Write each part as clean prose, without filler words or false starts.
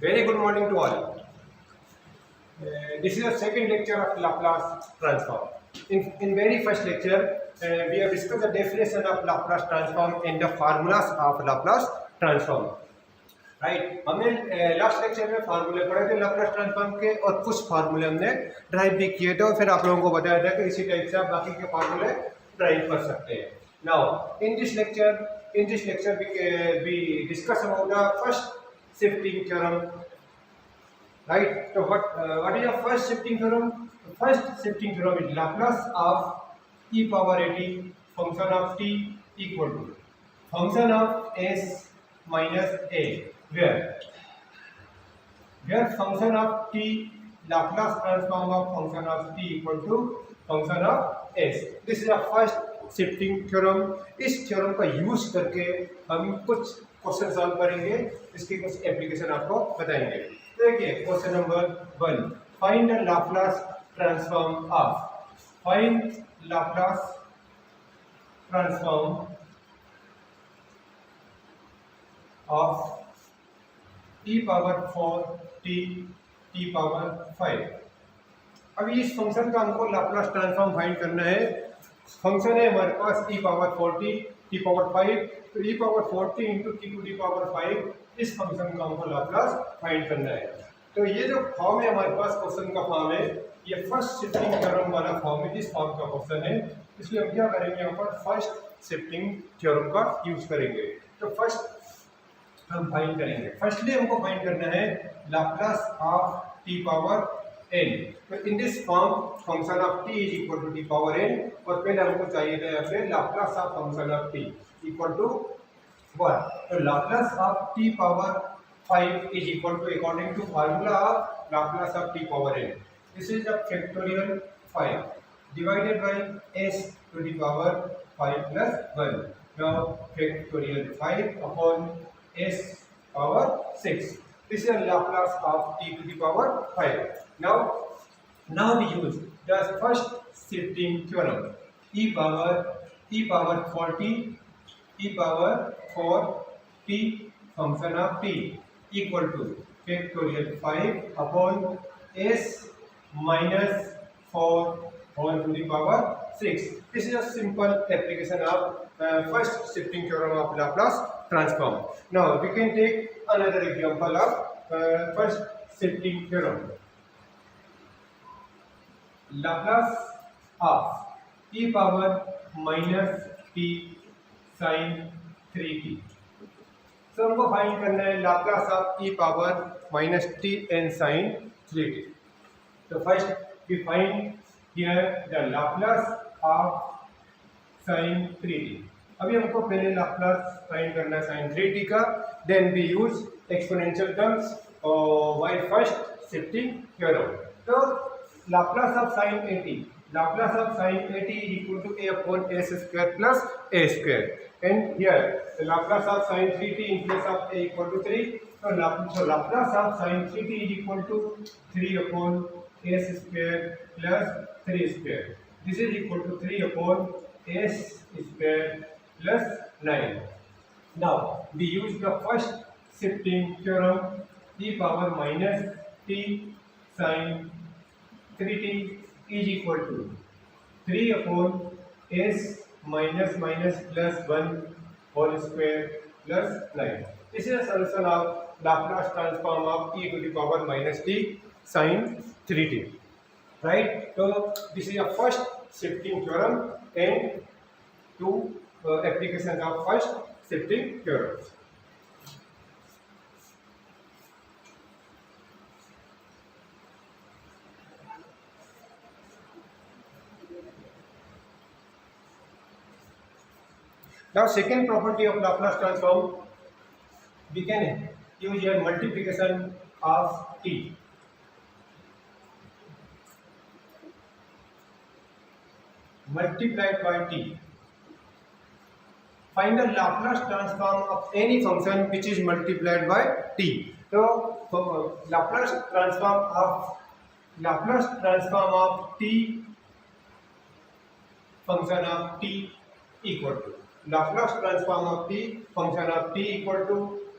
Very good morning to all. This is the second lecture of Laplace transform. In very first lecture, we have discussed the definition of Laplace transform and the formulas of Laplace transform. Right हमने last lecture में फार्मूले पढ़े थे Laplace transform के और कुछ फार्मूले हमने ड्राइव भी किए थे और फिर आप लोगों को बताया था कि इसी टाइप से आप बाकी के फार्मूले ड्राइव कर सकते हैं. Now in this lecture we discuss about the first shifting theorem. Right, so what is the first shifting theorem? The first shifting theorem is Laplace of e power at function of t equal to function of s minus a, where function of t, Laplace transform of function of t equal to function of s. This is the first shifting theorem. इस theorem का use करके हम कुछ question solve करेंगे, इसकी कुछ application आपको बताएंगे. देखिए question number 1, find the Laplace transform of e power 4 t power 5. अभी इस फंक्शन का हमको लाप्लास ट्रांसफॉर्म फाइंड करना है. फंक्शन है हमारे पास e power 4t t power 5, तो e power 4t into t to the power 5, इस फंक्शन का हमको लाप्लास फाइंड करना है. तो ये जो फॉर्म है हमारे पास क्वेश्चन का फॉर्म है, ये फर्स्ट शिफ्टिंग थ्योरम वाला फॉर्म है. इस फॉर्म का क्वेश्चन है, इसलिए हम क्या करेंगे, यहाँ पर फर्स्ट शिफ्टिंग थ्योरम का यूज करेंगे. तो फर्स्ट हम फाइंड करेंगे. फर्स्टली हमको फाइंड करना है Laplace of t power n. तो in this form function of t is equal to t power n, और पहले हमको चाहिए था यहाँ पे Laplace of function of t equal to 1. तो Laplace of t power 5 is equal to, according to formula of Laplace of t power n, this is the factorial 5 divided by s to the power 5 plus 1. Now factorial 5 upon s power 6. This is the Laplace of t to the power 5. Now we use the first shifting theorem, e power 4t function of t equal to factorial 5 upon s minus 4 whole to the power 6. This is a simple application of first shifting theorem of Laplace transform. Now we can take another example of first shifting theorem. Laplace of e power minus t sin 3t. तो हमको find करना है Laplace of e power minus t n sine 3t. तो first we find here the Laplace of sine 3t. अभी हमको पहले Laplace find करना है साइन 3t का, then we use exponential terms while first shifting theorem. तो Laplace of sine 80, Laplace of sin 80 is equal to a upon s square plus a square. And here the Laplace of sin 3t in place of a equal to 3. So Laplace of sin 3t is equal to 3 upon s square plus 3 square. This is equal to 3 upon s square plus 9. Now we use the first shifting theorem, e power minus t sin 3t is equal to 3 upon s minus plus 1 whole square plus 9. This is a solution of Laplace transform of e to the power minus t sin 3t. Right? So this is a first shifting theorem and two applications of first shifting theorems. Now second property of Laplace transform, we can use here multiplication of t. Multiplied by t. Find the Laplace transform of any function which is multiplied by t. So Laplace transform of t function of t equal to Laplace transform of t function of t equal to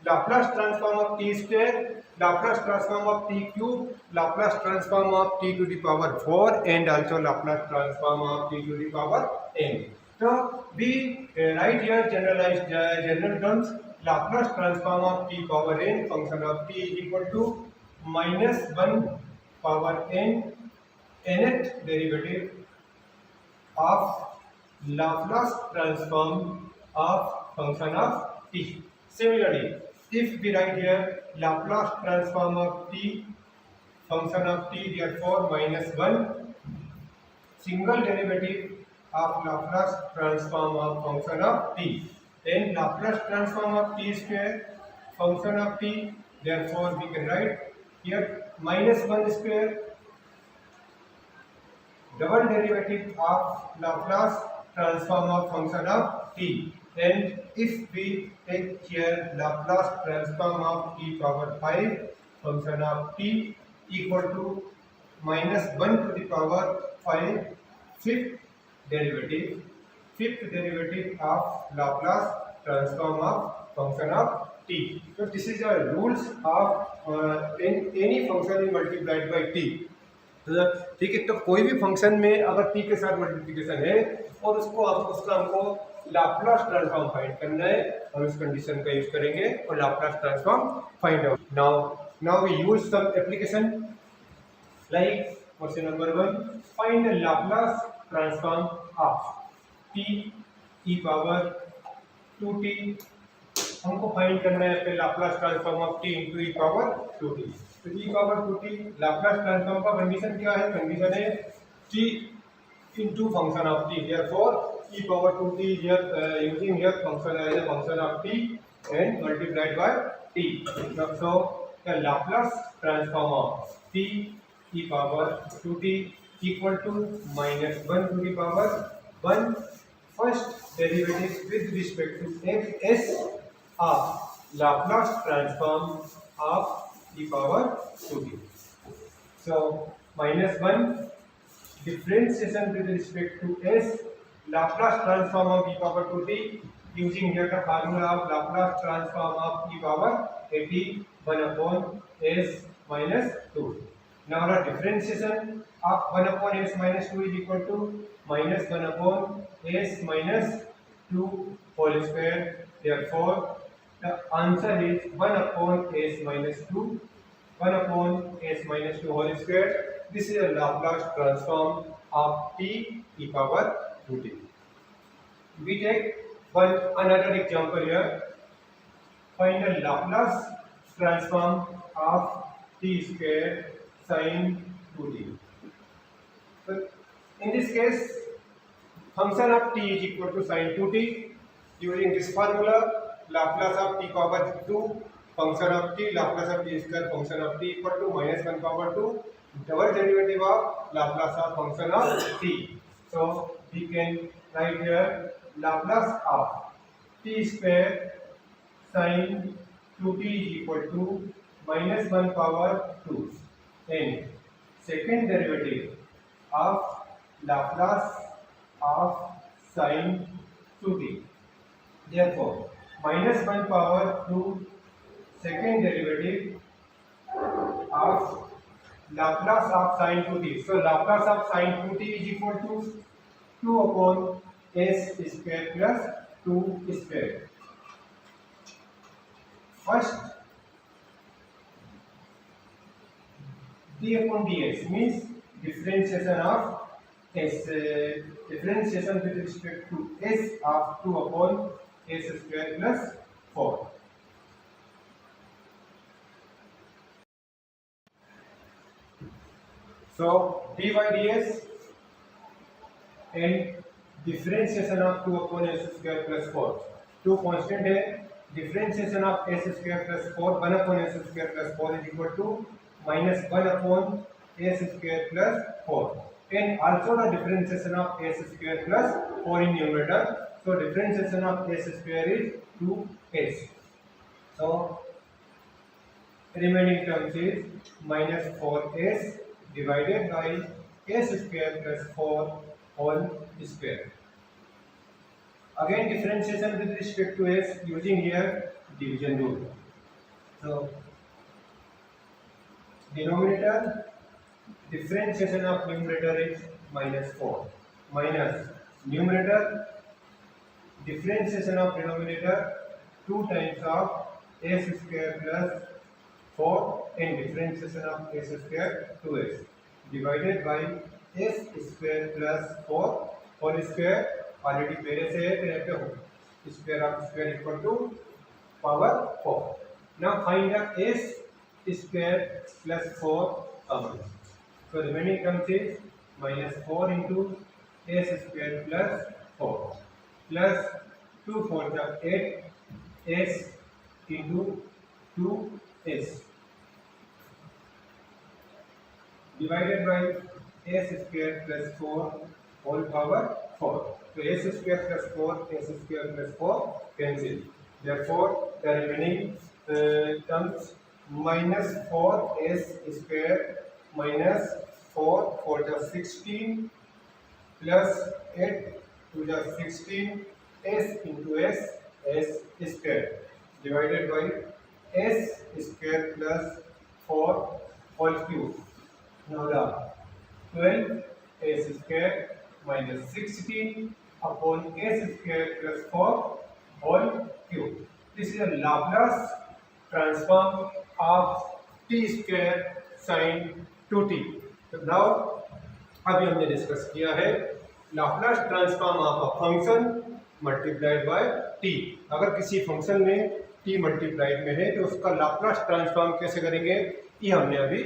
Laplace transform of t square, Laplace transform of t cube, Laplace transform of t to the power 4 and also Laplace transform of t to the power n. So we write here generalized general terms. Laplace transform of t power n function of t is equal to minus 1 power n nth derivative of Laplace transform of function of t. Similarly, if we write here Laplace transform of t function of t, therefore minus 1 single derivative of Laplace transform of function of t, then Laplace transform of t square function of t, therefore we can write here minus 1 square double derivative of Laplace transform of function of t. And if we take here Laplace transform of t power 5 function of t equal to minus 1 to the power 5 fifth derivative of Laplace transform of function of t. So this is the rules of any function is multiplied by t. ठीक है, तो कोई भी function में अगर t के साथ multiplication है और उसका हमको लाप्लास ट्रांसफॉर्म फाइंड करना है, हम इस कंडीशन का यूज करेंगे और Laplace transform find out. Now we use some application like question number 1, find the Laplace transform of t e power 2t. हमको फाइंड करना है पहले Laplace transform of t into e power 2t. तो e power 2t Laplace transform का condition क्या है? Condition है t into function of t. Therefore e power 2t here using here function as a function of t and multiplied by t. So the Laplace transform of t e power 2t equal to minus 1 to the power 1 first derivative with respect to s of Laplace transform of e power 2t. So minus 1 differentiation with respect to s Laplace transform of e power 2t using here the formula of Laplace transform of e power at 1 upon s minus 2. Now the differentiation of 1 upon s minus 2 is equal to minus 1 upon s minus 2 whole square. Therefore the answer is 1 upon s minus 2, 1 upon s minus 2 whole square. This is a Laplace transform of t e power 2t. We take another example here. Find the Laplace transform of t square sin 2t. So in this case, function of t is equal to sin 2t. Using this formula, Laplace of t power 2 function of t, Laplace of t square function of t equal to minus 1 power 2 double derivative of Laplace of function of t. So we can write here Laplace of t square sin 2t is equal to minus 1 power 2 and second derivative of Laplace of sin 2t. Therefore minus 1 power 2 second derivative of Laplace of sin 2t. So Laplace of sin 2t is equal to 2 upon s square plus 2 square. First d upon dx means differentiation of s, differentiation with respect to s of 2 upon s square plus 4. So dy ds and differentiation of 2 upon s square plus 4. Two constant है. Differentiation of s square plus 4 1 upon s square plus 4 is equal to minus 1 upon s square plus 4. And also the differentiation of s square plus 4 in numerator. So differentiation of s square is 2s. So remaining terms is minus 4s divided by s square plus 4 whole square. Again differentiation with respect to s using here division rule. So denominator, differentiation of numerator is -4 minus numerator, differentiation of denominator 2 times of s square plus 4 and differentiation of s square 2s divided by s square plus 4 whole square already पहले से है तो यहाँ पे हो square of square equal to power 4. Now find the s square plus 4 common. So remaining comes is -4 into s square plus 4 plus 2 4 8 s into 2s divided by s square plus 4 whole power 4. So s square plus 4 s square plus 4 cancel. Therefore the remaining terms -4 s square minus 4 4 the 16 plus 8 2 the 16 s into s square divided by s square plus 4 whole cube. Now the 12 s square minus 16 upon s square plus 4 whole cube. This is a Laplace transform of t square sin 2t. So now अभी हमने discuss किया है Laplace transform of a function multiplied by t. अगर किसी function में t multiplied में है तो उसका लाप्लास ट्रांसफॉर्म कैसे करेंगे ये हमने अभी